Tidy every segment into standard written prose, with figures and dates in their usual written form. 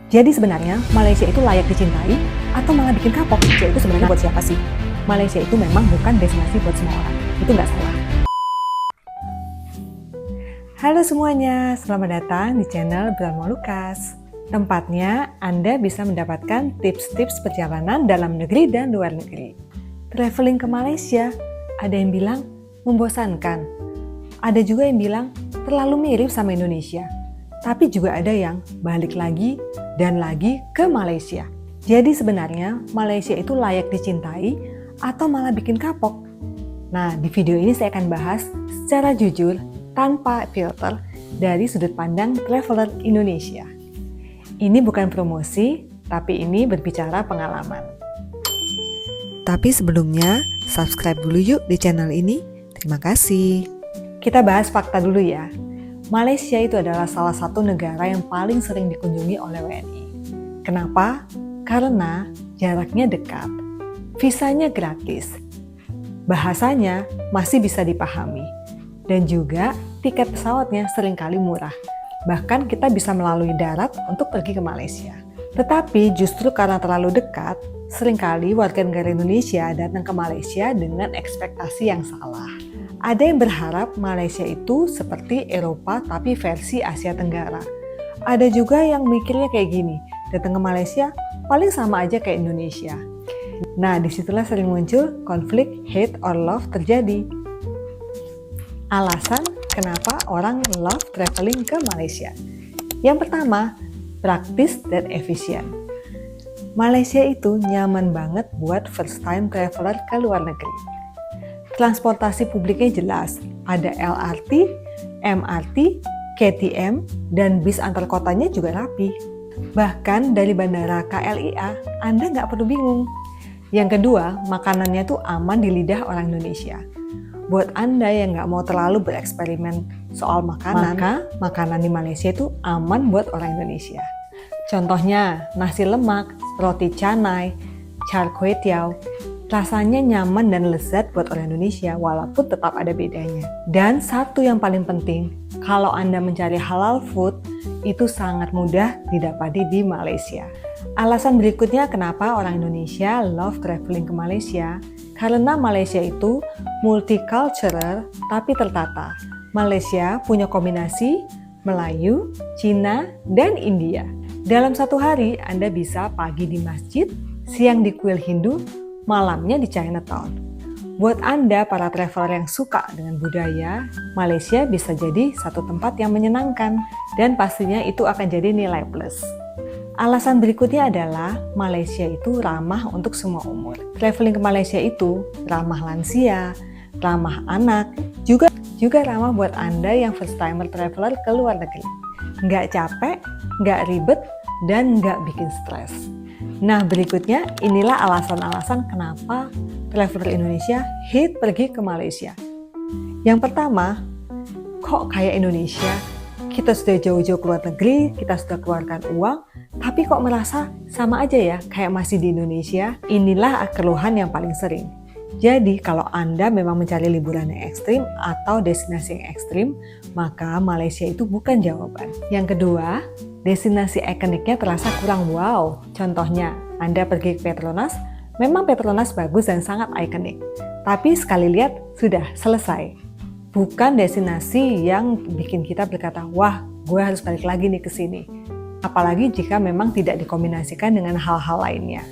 Jadi sebenarnya Malaysia itu layak dicintai atau malah bikin kapok? Ya itu sebenarnya buat siapa sih? Malaysia itu memang bukan destinasi buat semua orang. Itu nggak salah. Halo semuanya, selamat datang di channel Brahma Lukas. Tempatnya Anda bisa mendapatkan tips-tips perjalanan dalam negeri dan luar negeri. Traveling ke Malaysia, ada yang bilang membosankan. Ada juga yang bilang terlalu mirip sama Indonesia. Tapi juga ada yang balik lagi dan lagi ke Malaysia. Jadi sebenarnya Malaysia itu layak dicintai atau malah bikin kapok? Nah, di video ini saya akan bahas secara jujur, tanpa filter, dari sudut pandang traveler Indonesia. Ini bukan promosi, tapi ini berbicara pengalaman. Tapi sebelumnya, subscribe dulu yuk di channel ini. Terima kasih. Kita bahas fakta dulu ya. Malaysia itu adalah salah satu negara yang paling sering dikunjungi oleh WNI. Kenapa? Karena jaraknya dekat, visanya gratis, bahasanya masih bisa dipahami, dan juga tiket pesawatnya seringkali murah. Bahkan kita bisa melalui darat untuk pergi ke Malaysia. Tetapi justru karena terlalu dekat, seringkali warga negara Indonesia datang ke Malaysia dengan ekspektasi yang salah. Ada yang berharap Malaysia itu seperti Eropa tapi versi Asia Tenggara. Ada juga yang mikirnya kayak gini, datang ke Malaysia paling sama aja kayak Indonesia. Nah, disitulah sering muncul konflik hate or love terjadi. Alasan kenapa orang love traveling ke Malaysia. Yang pertama, praktis dan efisien. Malaysia itu nyaman banget buat first time traveler ke luar negeri. Transportasi publiknya jelas, ada LRT, MRT, KTM, dan bis antar kotanya juga rapi. Bahkan dari bandara KLIA, Anda nggak perlu bingung. Yang kedua, makanannya tuh aman di lidah orang Indonesia. Buat Anda yang nggak mau terlalu bereksperimen soal makanan, maka makanan di Malaysia itu aman buat orang Indonesia. Contohnya, nasi lemak, roti canai, char kway teow, rasanya nyaman dan lezat buat orang Indonesia walaupun tetap ada bedanya. Dan satu yang paling penting, kalau Anda mencari halal food, itu sangat mudah didapati di Malaysia. Alasan berikutnya kenapa orang Indonesia love traveling ke Malaysia, karena Malaysia itu multicultural tapi tertata. Malaysia punya kombinasi Melayu, Cina, dan India. Dalam satu hari, Anda bisa pagi di masjid, siang di kuil Hindu, malamnya di Chinatown. Buat Anda para traveler yang suka dengan budaya, Malaysia bisa jadi satu tempat yang menyenangkan dan pastinya itu akan jadi nilai plus. Alasan berikutnya adalah Malaysia itu ramah untuk semua umur. Traveling ke Malaysia itu ramah lansia, ramah anak, juga ramah buat Anda yang first timer traveler ke luar negeri. Nggak capek, nggak ribet, dan nggak bikin stres. Nah, berikutnya inilah alasan-alasan kenapa traveler Indonesia hate pergi ke Malaysia. Yang pertama, kok kayak Indonesia? Kita sudah jauh-jauh keluar negeri, kita sudah keluarkan uang, tapi kok merasa sama aja ya kayak masih di Indonesia? Inilah keluhan yang paling sering. Jadi, kalau Anda memang mencari liburan yang ekstrim atau destinasi yang ekstrim, maka Malaysia itu bukan jawaban. Yang kedua, destinasi ikoniknya terasa kurang wow. Contohnya, Anda pergi ke Petronas, memang Petronas bagus dan sangat ikonik. Tapi sekali lihat, sudah selesai. Bukan destinasi yang bikin kita berkata, wah, gue harus balik lagi nih ke sini. Apalagi jika memang tidak dikombinasikan dengan hal-hal lainnya.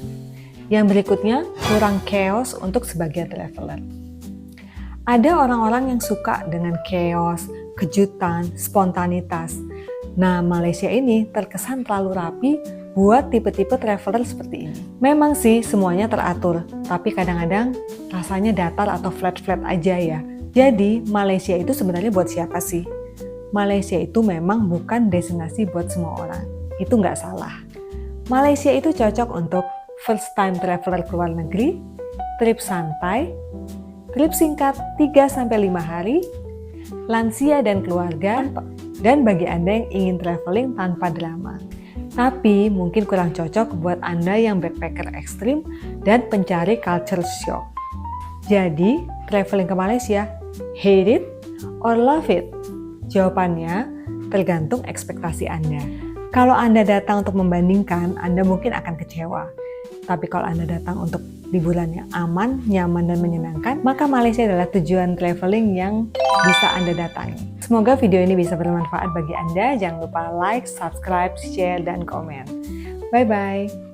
Yang berikutnya, kurang chaos untuk sebagian traveler. Ada orang-orang yang suka dengan chaos, kejutan, spontanitas. Nah, Malaysia ini terkesan terlalu rapi buat tipe-tipe traveler seperti ini. Memang sih semuanya teratur, tapi kadang-kadang rasanya datar atau flat-flat aja ya. Jadi, Malaysia itu sebenarnya buat siapa sih? Malaysia itu memang bukan destinasi buat semua orang. Itu nggak salah. Malaysia itu cocok untuk first time traveler ke luar negeri, trip santai, trip singkat 3-5 hari, lansia dan keluarga, dan bagi Anda yang ingin traveling tanpa drama. Tapi mungkin kurang cocok buat Anda yang backpacker ekstrim dan pencari culture shock. Jadi, traveling ke Malaysia, hate it or love it? Jawabannya tergantung ekspektasi Anda. Kalau Anda datang untuk membandingkan, Anda mungkin akan kecewa. Tapi kalau Anda datang untuk liburan yang aman, nyaman, dan menyenangkan, maka Malaysia adalah tujuan traveling yang bisa Anda datangi. Semoga video ini bisa bermanfaat bagi Anda. Jangan lupa like, subscribe, share, dan komen. Bye-bye.